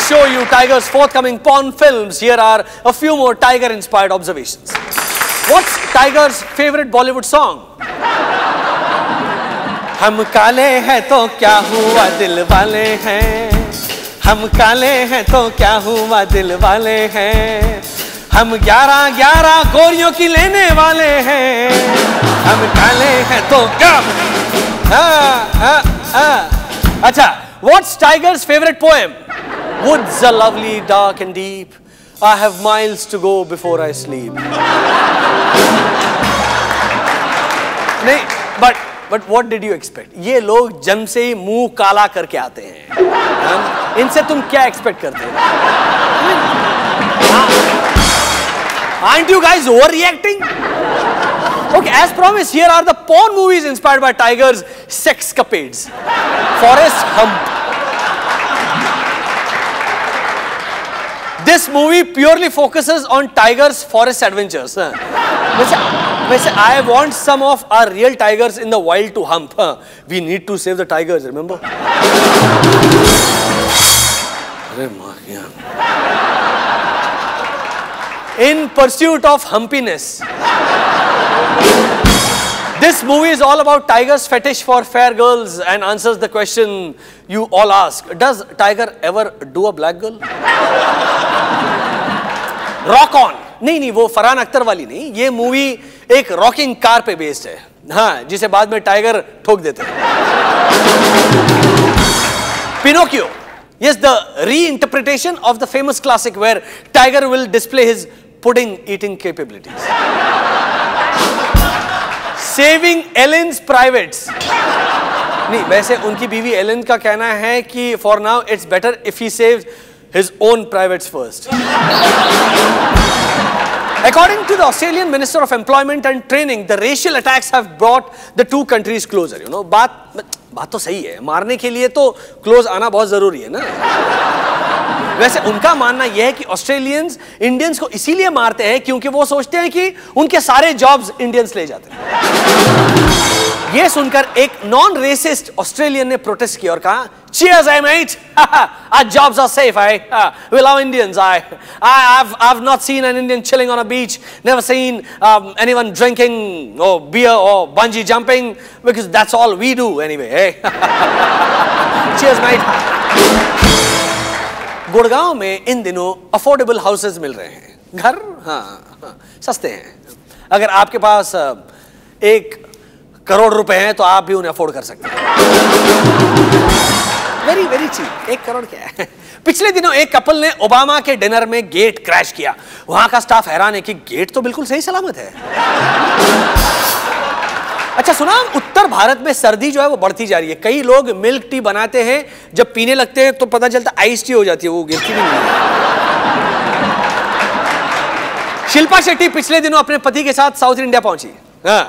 show you Tiger's forthcoming porn films, here are a few more Tiger-inspired observations. What's Tiger's favorite Bollywood song? हम काले हैं तो क्या हुआ दिल वाले हैं, हम काले हैं तो क्या हुआ दिल वाले हैं, हम 11-11 गोरियों की लेने वाले हैं, हम काले हैं तो क्या। अच्छा, what's Tiger's favorite poem? Woods are lovely, dark and deep. I have miles to go before I sleep. नहीं, but what did you expect? ये लोग जन्म से ही मुंह काला करके आते हैं। इनसे तुम क्या एक्सपेक्ट करते हो? Aren't you guys overreacting? Okay, as promised, here are the porn movies inspired by Tiger's sex capades. Forrest Gump. This movie purely focuses on Tiger's forest adventures. वैसे I want some of our real tigers in the wild to hump. We need to save the tigers, remember? अरे माँ क्या? In pursuit of humpiness. This movie is all about Tiger's fetish for fair girls and answers the question you all ask. Does Tiger ever do a black girl? Rock on. नहीं, वो फरहान अख्तर वाली नहीं, ये movie एक rocking car पे based है, हाँ, जिसे बाद में टाइगर ठोक देते हैं। Pinocchio. Yes, the reinterpretation of the famous classic where Tiger will display his pudding eating capabilities. Saving Ellen's privates. नहीं, वैसे उनकी बीवी एलन का कहना है कि for now it's better if he saves his own privates first. According to the Australian Minister of Employment and Training, the racial attacks have brought the two countries closer. You know, बात तो सही है, मारने के लिए तो close आना बहुत जरूरी है ना। वैसे उनका मानना यह है कि ऑस्ट्रेलियंस इंडियंस को इसीलिए मारते हैं क्योंकि वो सोचते हैं कि उनके सारे जॉब्स इंडियंस ले जाते हैं। ये सुनकर एक नॉन रेसिस्ट ऑस्ट्रेलियन ने प्रोटेस्ट किया और कहा, Cheers, mate. Our jobs are safe. We love Indians. I've not seen an Indian chilling on a beach. Never seen anyone drinking or beer or bungee jumping because that's all we do anyway. Cheers, mate. Gurgaon में इन दिनों affordable houses मिल रहे हैं। घर हाँ सस्ते हैं। अगर आपके पास 1 करोड़ रुपए हैं तो आप भी उन्हें अफोर्ड कर सकते हैं। Very very cheap. 1 करोड़ क्या है। पिछले दिनों एक कपल ने ओबामा के डिनर में गेट क्रैश किया। वहां का स्टाफ हैरान है कि गेट तो बिल्कुल सही सलामत है। अच्छा सुना, उत्तर भारत में सर्दी जो है वो बढ़ती जा रही है। कई लोग मिल्क टी बनाते हैं, जब पीने लगते हैं तो पता चलता आइस टी हो जाती है, वो गिरती भी नहीं है। शिल्पा शेट्टी पिछले दिनों अपने पति के साथ साउथ इंडिया पहुंची। हाँ,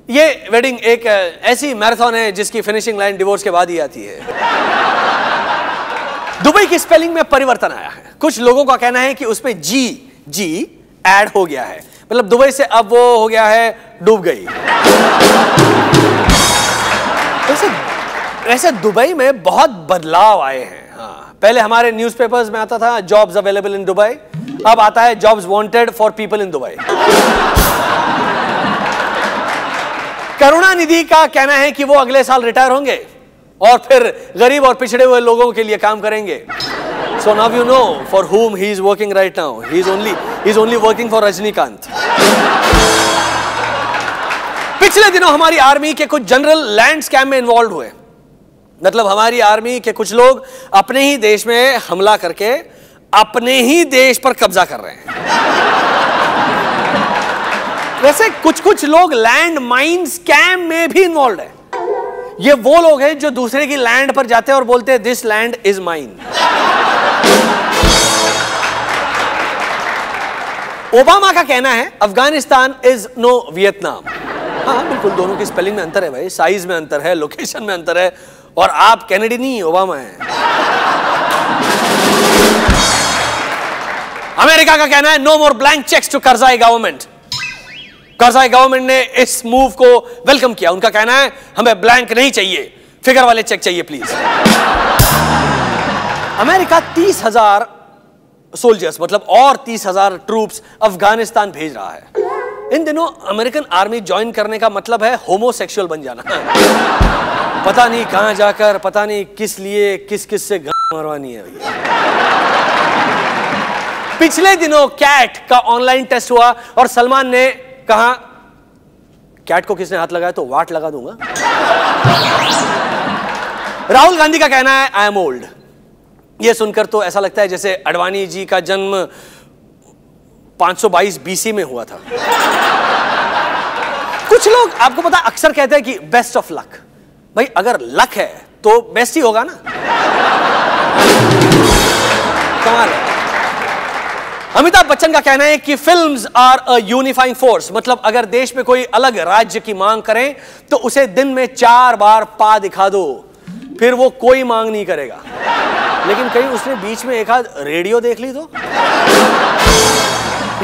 ये वेडिंग एक ऐसी मैराथन है जिसकी फिनिशिंग लाइन डिवोर्स के बाद ही आती है। दुबई की स्पेलिंग में परिवर्तन आया है। कुछ लोगों का कहना है कि उसमें जी ऐड हो गया है, मतलब दुबई से अब वो हो गया है डूब गई। वैसे दुबई में बहुत बदलाव आए हैं। हाँ, पहले हमारे न्यूज़पेपर्स में आता था जॉब्स अवेलेबल इन दुबई, अब आता है jobs wanted for people in Dubai. Karunanidhi का कहना है कि वो अगले साल रिटायर होंगे और फिर गरीब और पिछड़े हुए लोगों के लिए काम करेंगे। So now you know for whom he is working right now. He is only working for Rajinikanth. पिछले दिनों हमारी आर्मी के कुछ जनरल लैंड स्कैम में इन्वॉल्व हुए। मतलब हमारी आर्मी के कुछ लोग अपने ही देश में हमला करके अपने ही देश पर कब्जा कर रहे हैं। वैसे कुछ लोग लैंड माइन स्कैम में भी इन्वॉल्व है। ये वो लोग हैं जो दूसरे की लैंड पर जाते हैं और बोलते हैं this land is mine. Obama का कहना है अफगानिस्तान इज नो वियतनाम। हाँ बिल्कुल, दोनों की स्पेलिंग में अंतर है भाई, साइज में अंतर है, लोकेशन में अंतर है, और आप कैनेडी नहीं ओबामा है। अमेरिका का कहना है no more blank cheques to Karzai government. Karzai government ने इस मूव को वेलकम किया। उनका कहना है हमें ब्लैंक नहीं चाहिए, फिगर वाले चेक चाहिए प्लीज। अमेरिका 30,000 सोल्जर्स मतलब और 30,000 ट्रूप्स अफगानिस्तान भेज रहा है। इन दिनों अमेरिकन आर्मी ज्वाइन करने का मतलब है होमोसेक्सुअल बन जाना। पता नहीं कहां जाकर, पता नहीं किस लिए, किस किस से मरवानी है भैया। पिछले दिनों कैट का ऑनलाइन टेस्ट हुआ और सलमान ने कहा कैट को किसने हाथ लगाया तो वाट लगा दूंगा। राहुल गांधी का कहना है आई एम ओल्ड। यह सुनकर तो ऐसा लगता है जैसे अडवाणी जी का जन्म 522 बीसी में हुआ था। कुछ लोग आपको पता अक्सर कहते हैं कि बेस्ट ऑफ लक। भाई अगर लक है तो बेस्ट ही होगा ना। कमाल है। अमिताभ बच्चन का कहना है कि films are a unifying force, मतलब अगर देश में कोई अलग राज्य की मांग करें तो उसे दिन में 4 बार पा दिखा दो, फिर वो कोई मांग नहीं करेगा। लेकिन कहीं उसने बीच में एक आध रेडियो देख ली तो।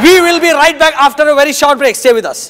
We will be right back after a very short break. Stay with us.